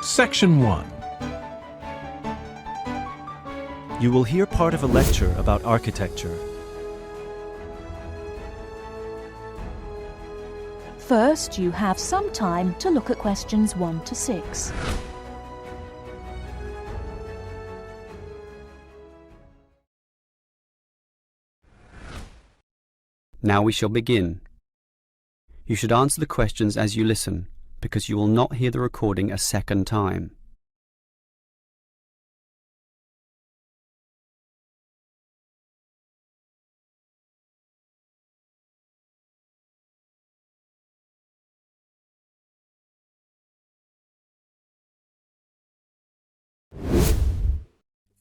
Section 1. You will hear part of a lecture about architecture. First, you have some time to look at questions 1 to 6. Now we shall begin. You should answer the questions as you listen, because you will not hear the recording a second time.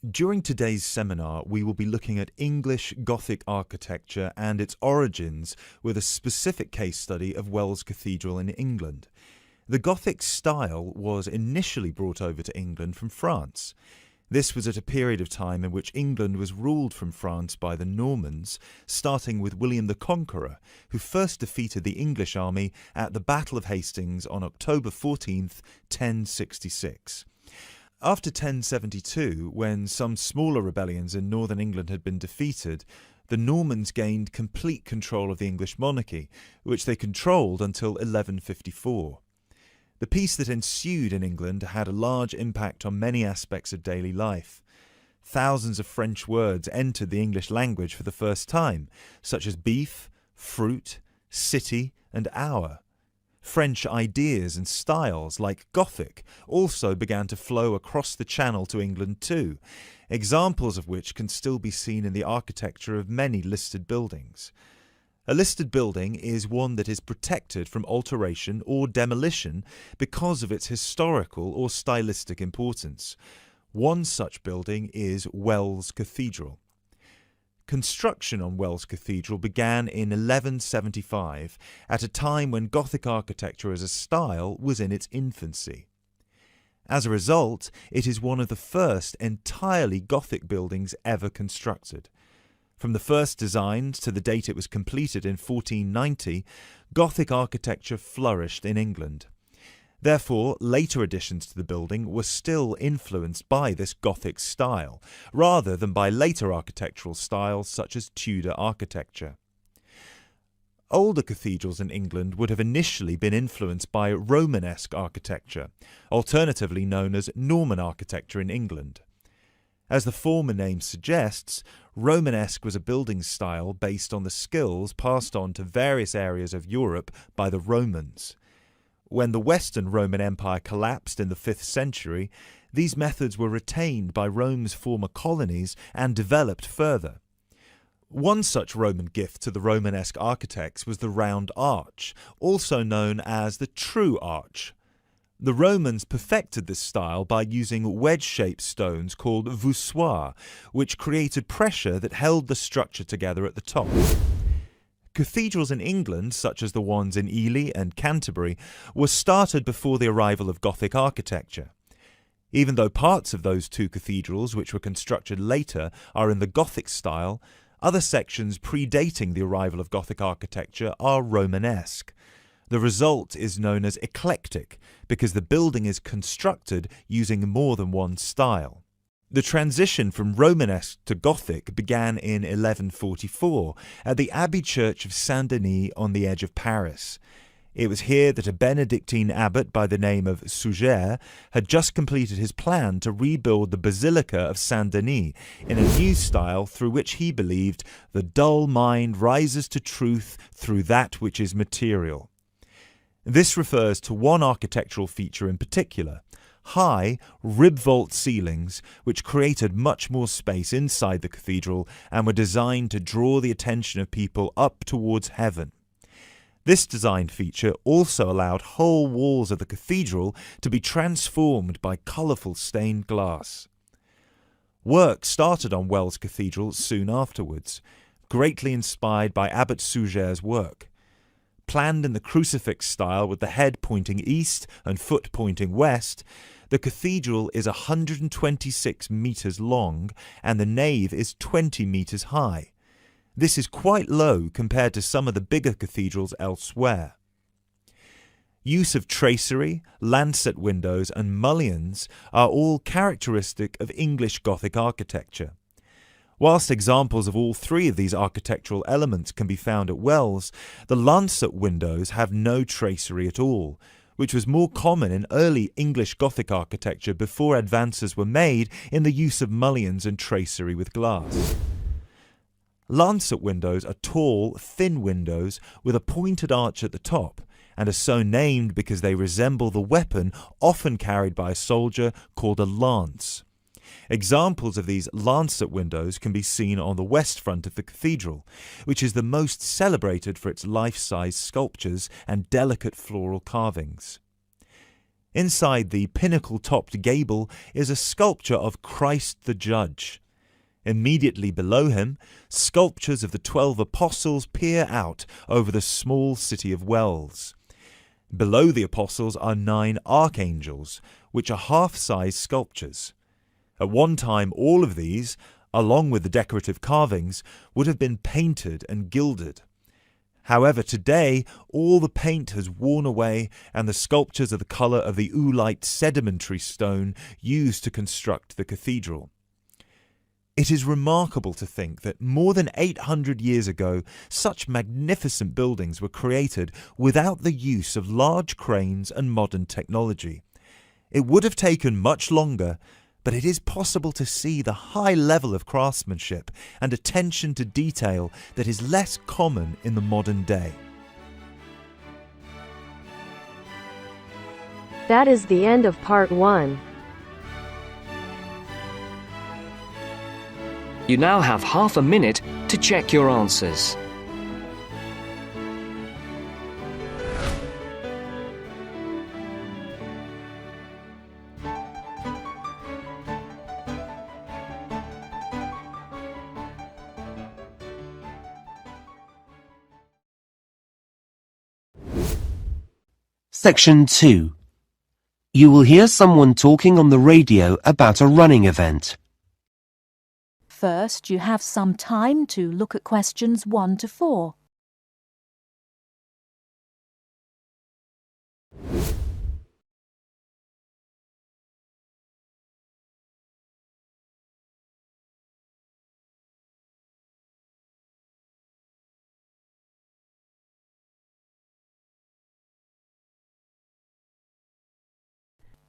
During today's seminar, we will be looking at English Gothic architecture and its origins with a specific case study of Wells Cathedral in England. The Gothic style was initially brought over to England from France. This was at a period of time in which England was ruled from France by the Normans, starting with William the Conqueror, who first defeated the English army at the Battle of Hastings on October 14th, 1066. After 1072, when some smaller rebellions in northern England had been defeated, the Normans gained complete control of the English monarchy, which they controlled until 1154. The peace that ensued in England had a large impact on many aspects of daily life. Thousands of French words entered the English language for the first time, such as beef, fruit, city, and hour. French ideas and styles, like Gothic, also began to flow across the Channel to England too, examples of which can still be seen in the architecture of many listed buildings. A listed building is one that is protected from alteration or demolition because of its historical or stylistic importance. One such building is Wells Cathedral. Construction on Wells Cathedral began in 1175, at a time when Gothic architecture as a style was in its infancy. As a result, it is one of the first entirely Gothic buildings ever constructed. From the first design to the date it was completed in 1490, Gothic architecture flourished in England. Therefore, later additions to the building were still influenced by this Gothic style, rather than by later architectural styles such as Tudor architecture. Older cathedrals in England would have initially been influenced by Romanesque architecture, alternatively known as Norman architecture in England. As the former name suggests, Romanesque was a building style based on the skills passed on to various areas of Europe by the Romans. When the Western Roman Empire collapsed in the 5th century, these methods were retained by Rome's former colonies and developed further. One such Roman gift to the Romanesque architects was the round arch, also known as the true arch. The Romans perfected this style by using wedge-shaped stones called voussoirs, which created pressure that held the structure together at the top. Cathedrals in England, such as the ones in Ely and Canterbury, were started before the arrival of Gothic architecture. Even though parts of those two cathedrals, which were constructed later, are in the Gothic style, other sections predating the arrival of Gothic architecture are Romanesque. The result is known as eclectic, because the building is constructed using more than one style. The transition from Romanesque to Gothic began in 1144 at the Abbey Church of Saint-Denis on the edge of Paris. It was here that a Benedictine abbot by the name of Suger had just completed his plan to rebuild the Basilica of Saint-Denis in a new style through which he believed the dull mind rises to truth through that which is material. This refers to one architectural feature in particular: high, rib-vault ceilings, which created much more space inside the cathedral and were designed to draw the attention of people up towards heaven. This design feature also allowed whole walls of the cathedral to be transformed by colourful stained glass. Work started on Wells Cathedral soon afterwards, greatly inspired by Abbot Suger's work. Planned in the crucifix style with the head pointing east and foot pointing west, the cathedral is 126 metres long and the nave is 20 metres high. This is quite low compared to some of the bigger cathedrals elsewhere. Use of tracery, lancet windows and mullions are all characteristic of English Gothic architecture. Whilst examples of all three of these architectural elements can be found at Wells, the lancet windows have no tracery at all, which was more common in early English Gothic architecture before advances were made in the use of mullions and tracery with glass. Lancet windows are tall, thin windows with a pointed arch at the top, and are so named because they resemble the weapon often carried by a soldier called a lance. Examples of these lancet windows can be seen on the west front of the cathedral, which is the most celebrated for its life-size sculptures and delicate floral carvings. Inside the pinnacle-topped gable is a sculpture of Christ the Judge. Immediately below him, sculptures of the 12 apostles peer out over the small city of Wells. Below the apostles are 9 archangels, which are half-size sculptures. At one time, all of these, along with the decorative carvings, would have been painted and gilded. However, today, all the paint has worn away and the sculptures are the colour of the oolite sedimentary stone used to construct the cathedral. It is remarkable to think that more than 800 years ago, such magnificent buildings were created without the use of large cranes and modern technology. It would have taken much longer, but it is possible to see the high level of craftsmanship and attention to detail that is less common in the modern day. That is the end of part 1. You now have half a minute to check your answers. Section 2. You will hear someone talking on the radio about a running event. First, you have some time to look at questions 1 to 4.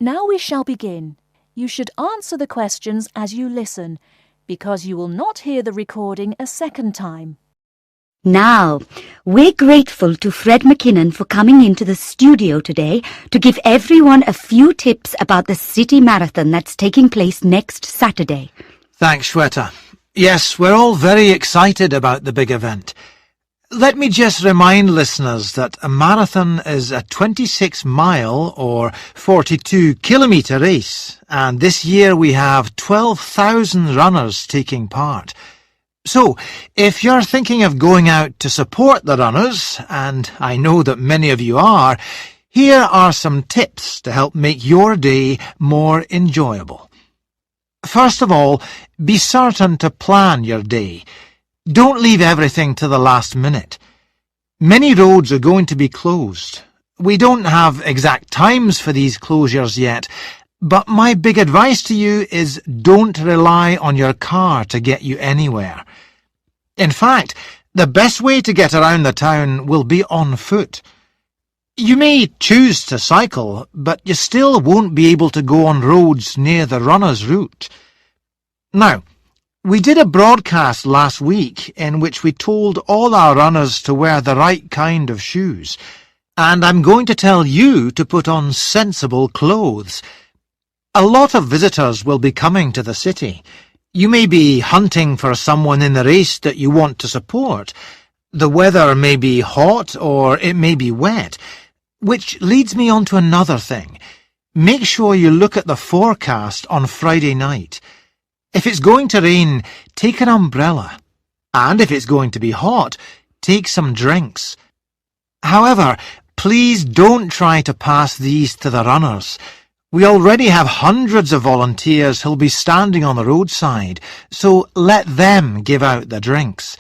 Now we shall begin. You should answer the questions as you listen, because you will not hear the recording a second time. Now, we're grateful to Fred McKinnon for coming into the studio today to give everyone a few tips about the City Marathon that's taking place next Saturday. Thanks, Shweta. Yes, we're all very excited about the big event. Let me just remind listeners that a marathon is a 26-mile or 42-kilometre race, and this year we have 12,000 runners taking part. So, if you're thinking of going out to support the runners, and I know that many of you are, here are some tips to help make your day more enjoyable. First of all, be certain to plan your day. Don't leave everything to the last minute. Many roads are going to be closed. We don't have exact times for these closures yet, but my big advice to you is don't rely on your car to get you anywhere. In fact, the best way to get around the town will be on foot. You may choose to cycle, but you still won't be able to go on roads near the runner's route. Now, we did a broadcast last week in which we told all our runners to wear the right kind of shoes, and I'm going to tell you to put on sensible clothes. A lot of visitors will be coming to the city. You may be hunting for someone in the race that you want to support. The weather may be hot or it may be wet, which leads me on to another thing. Make sure you look at the forecast on Friday night. If it's going to rain, take an umbrella. And if it's going to be hot, take some drinks. However, please don't try to pass these to the runners. We already have hundreds of volunteers who'll be standing on the roadside, so let them give out the drinks.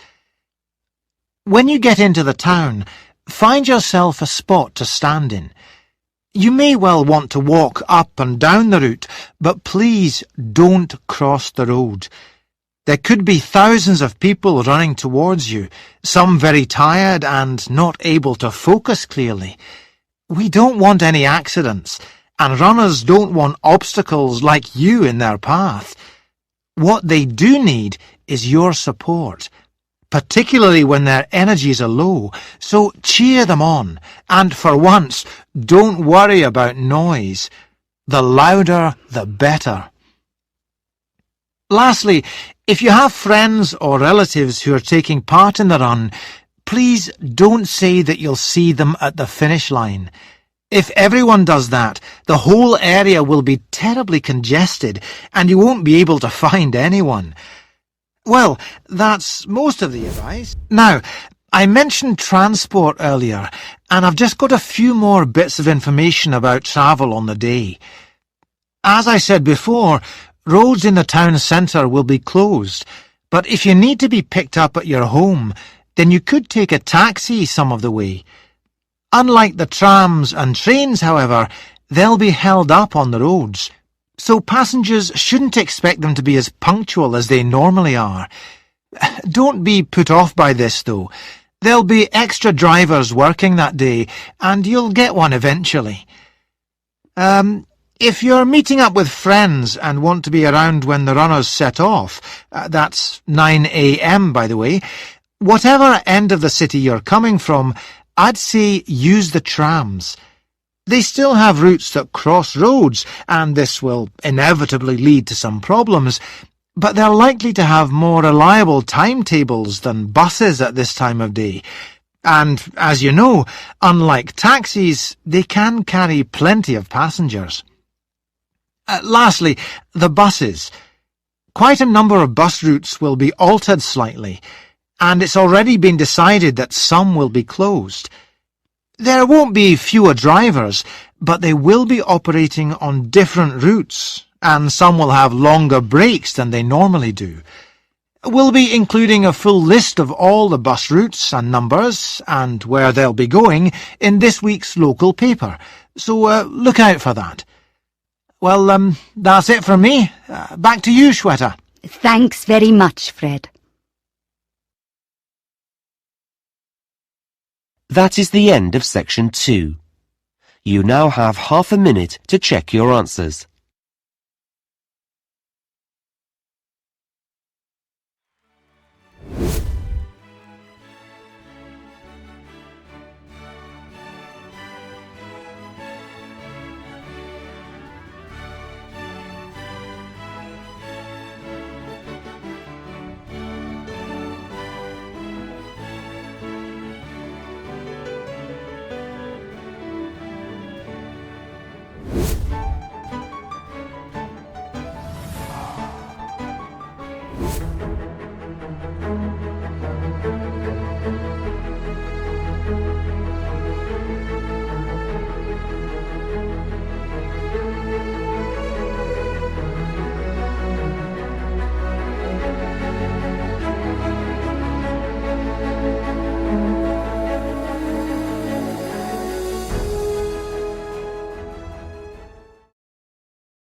When you get into the town, find yourself a spot to stand in. You may well want to walk up and down the route, but please don't cross the road. There could be thousands of people running towards you, some very tired and not able to focus clearly. We don't want any accidents, and runners don't want obstacles like you in their path. What they do need is your support, particularly when their energies are low, so cheer them on, and for once, don't worry about noise. The louder, the better. Lastly, if you have friends or relatives who are taking part in the run, please don't say that you'll see them at the finish line. If everyone does that, the whole area will be terribly congested and you won't be able to find anyone. Well, that's most of the advice. Now, I mentioned transport earlier, and I've just got a few more bits of information about travel on the day. As I said before, roads in the town centre will be closed, but if you need to be picked up at your home, then you could take a taxi some of the way. Unlike the trams and trains, however, they'll be held up on the roads, so passengers shouldn't expect them to be as punctual as they normally are. Don't be put off by this, though. There'll be extra drivers working that day, and you'll get one eventually. If you're meeting up with friends and want to be around when the runners set off, that's 9 a.m. by the way, whatever end of the city you're coming from, I'd say use the trams. They still have routes that cross roads, and this will inevitably lead to some problems, but they're likely to have more reliable timetables than buses at this time of day. And, as you know, unlike taxis, they can carry plenty of passengers. Lastly, the buses. Quite a number of bus routes will be altered slightly, and it's already been decided that some will be closed. There won't be fewer drivers, but they will be operating on different routes, and some will have longer breaks than they normally do. We'll be including a full list of all the bus routes and numbers, and where they'll be going, in this week's local paper, so look out for that. Well, that's it from me. Back to you, Shweta. Thanks very much, Fred. That is the end of section 2. You now have half a minute to check your answers.